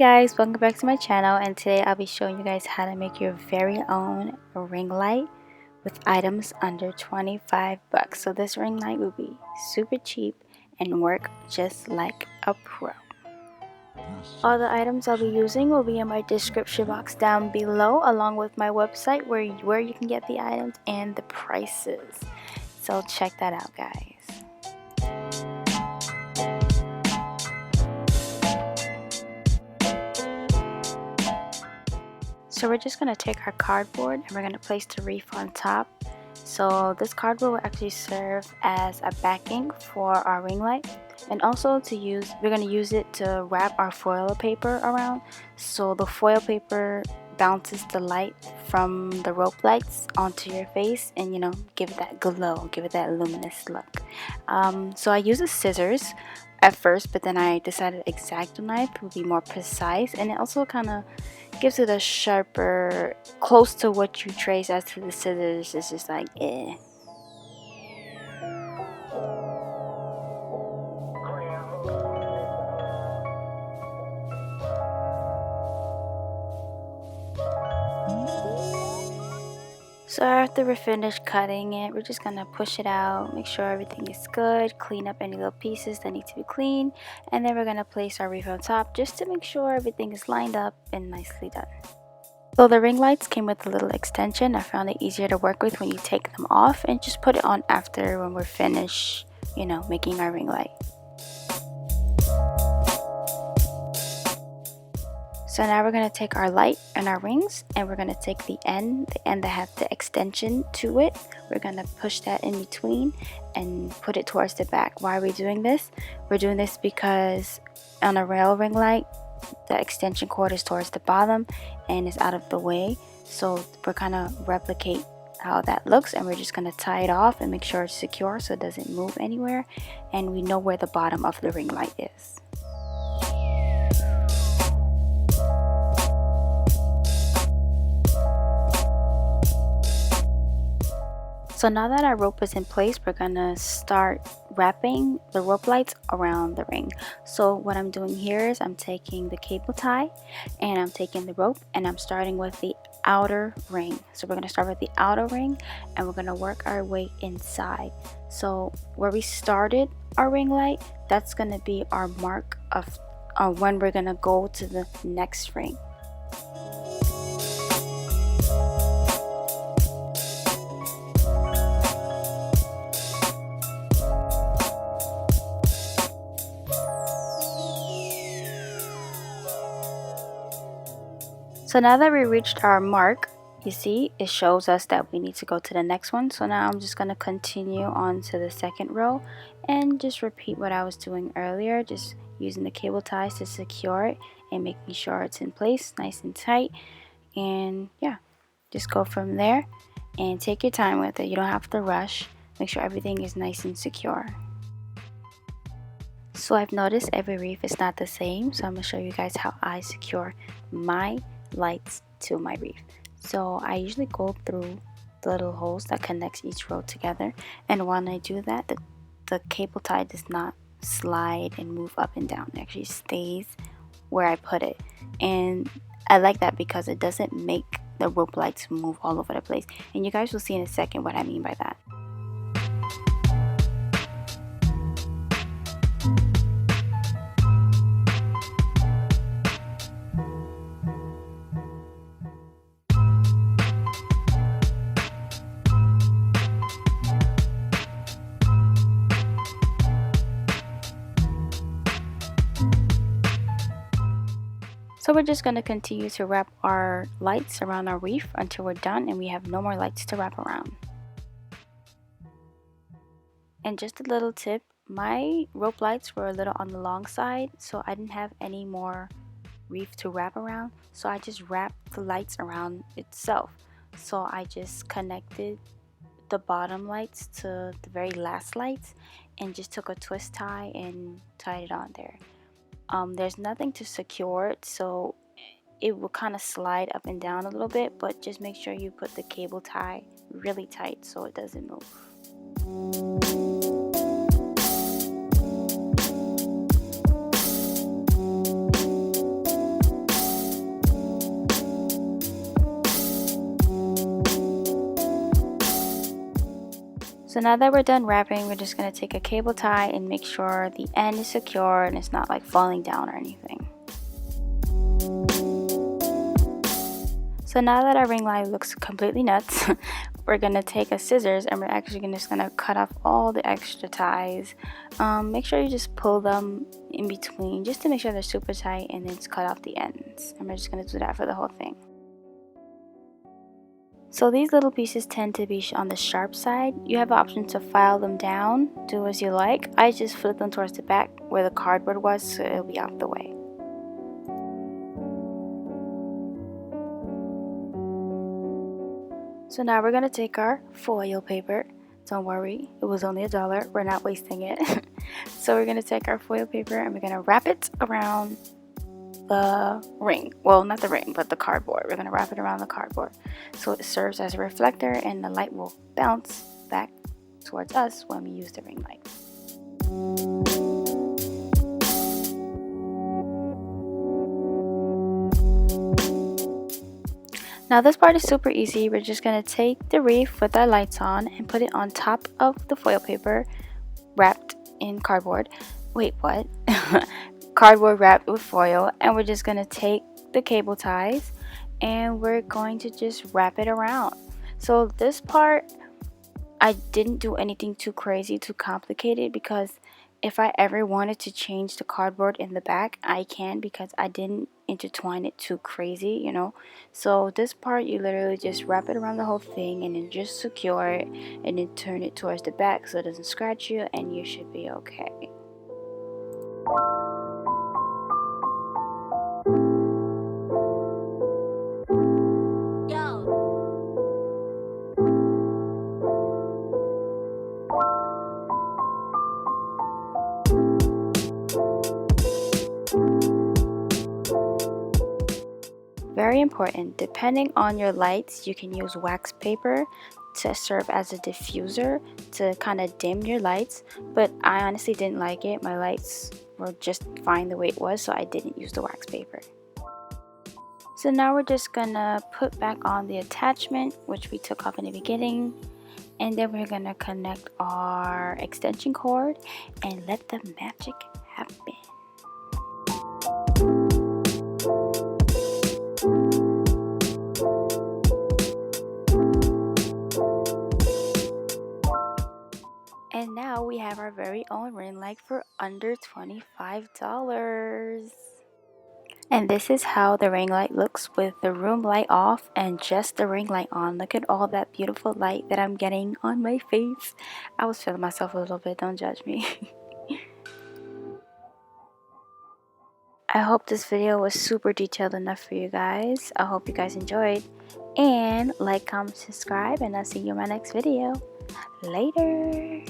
Guys, welcome back to my channel, and today I'll be showing you guys how to make your very own ring light with items under 25 bucks. So this ring light will be super cheap and work just like a pro. All the items I'll be using will be in my description box down below, along with my website where you can get the items and the prices. So check that out, guys. So we're just going to take our cardboard and we're going to place the wreath on top. So this cardboard will actually serve as a backing for our ring light, and also we're going to use it to wrap our foil paper around, so the foil paper bounces the light from the rope lights onto your face and give it that glow, give it that luminous look. So I use the scissors at first, but then I decided X-Acto knife would be more precise, and it also kind of gives it a sharper, close to what you trace. As to the scissors, it's just like eh. So after we're finished cutting it, we're just gonna push it out, make sure everything is good, clean up any little pieces that need to be cleaned, and then we're gonna place our wreath on top just to make sure everything is lined up and nicely done. So the ring lights came with a little extension. I found it easier to work with when you take them off and just put it on after when we're finished, making our ring light. So now we're going to take our light and our rings, and we're going to take the end that has the extension to it. We're going to push that in between and put it towards the back. Why are we doing this? We're doing this because on a rail ring light, the extension cord is towards the bottom and is out of the way. So we're going to replicate how that looks, and we're just going to tie it off and make sure it's secure so it doesn't move anywhere, and we know where the bottom of the ring light is. So now that our rope is in place, we're gonna start wrapping the rope lights around the ring. So what I'm doing here is I'm taking the cable tie and I'm taking the rope, and I'm starting with the outer ring. So we're gonna start with the outer ring and we're gonna work our way inside. So where we started our ring light, that's gonna be our mark of when we're gonna go to the next ring. So now that we reached our mark, you see it shows us that we need to go to the next one. So now I'm just going to continue on to the second row and just repeat what I was doing earlier, just using the cable ties to secure it and making sure it's in place nice and tight. And yeah, just go from there and take your time with it. You don't have to rush. Make sure everything is nice and secure. So I've noticed every wreath is not the same, so I'm going to show you guys how I secure my lights to my wreath. So I usually go through the little holes that connects each row together, and when I do that, the cable tie does not slide and move up and down. It actually stays where I put it, and I like that because it doesn't make the rope lights move all over the place, and you guys will see in a second what I mean by that. So we're just going to continue to wrap our lights around our wreath until we're done and we have no more lights to wrap around. And just a little tip, my rope lights were a little on the long side, so I didn't have any more wreath to wrap around, so I just wrapped the lights around itself. So I just connected the bottom lights to the very last lights and just took a twist tie and tied it on there. There's nothing to secure it, so it will kind of slide up and down a little bit, but just make sure you put the cable tie really tight so it doesn't move. So now that we're done wrapping, we're just going to take a cable tie and make sure the end is secure and it's not like falling down or anything. So now that our ring light looks completely nuts, we're going to take a scissors and we're actually just going to cut off all the extra ties. Make sure you just pull them in between just to make sure they're super tight, and then just cut off the ends. And we're just going to do that for the whole thing. So these little pieces tend to be on the sharp side. You have the option to file them down, do as you like. I just flip them towards the back where the cardboard was, so it'll be out the way. So now we're going to take our foil paper. Don't worry, it was only $1. We're not wasting it. So we're going to take our foil paper and we're going to wrap it around the ring. Well, not the ring, but the cardboard. We're going to wrap it around the cardboard so it serves as a reflector and the light will bounce back towards us when we use the ring light. Now this part is super easy. We're just going to take the wreath with our lights on and put it on top of the foil paper wrapped in cardboard. Wait, what? Cardboard wrapped with foil, and we're just going to take the cable ties and we're going to just wrap it around. So this part, I didn't do anything too crazy, too complicated, because if I ever wanted to change the cardboard in the back, I can, because I didn't intertwine it too crazy, you know. So this part, you literally just wrap it around the whole thing and then just secure it and then turn it towards the back so it doesn't scratch you, and you should be okay. Very important, depending on your lights, you can use wax paper to serve as a diffuser to kind of dim your lights, but I honestly didn't like it. My lights were just fine the way it was, so I didn't use the wax paper. So now we're just gonna put back on the attachment, which we took off in the beginning, and then we're gonna connect our extension cord and let the magic happen. And now we have our very own ring light for under $25. And this is how the ring light looks with the room light off and just the ring light on. Look at all that beautiful light that I'm getting on my face. I was feeling myself a little bit, don't judge me. I hope this video was super detailed enough for you guys. I hope you guys enjoyed. And like, comment, subscribe, and I'll see you in my next video. Later.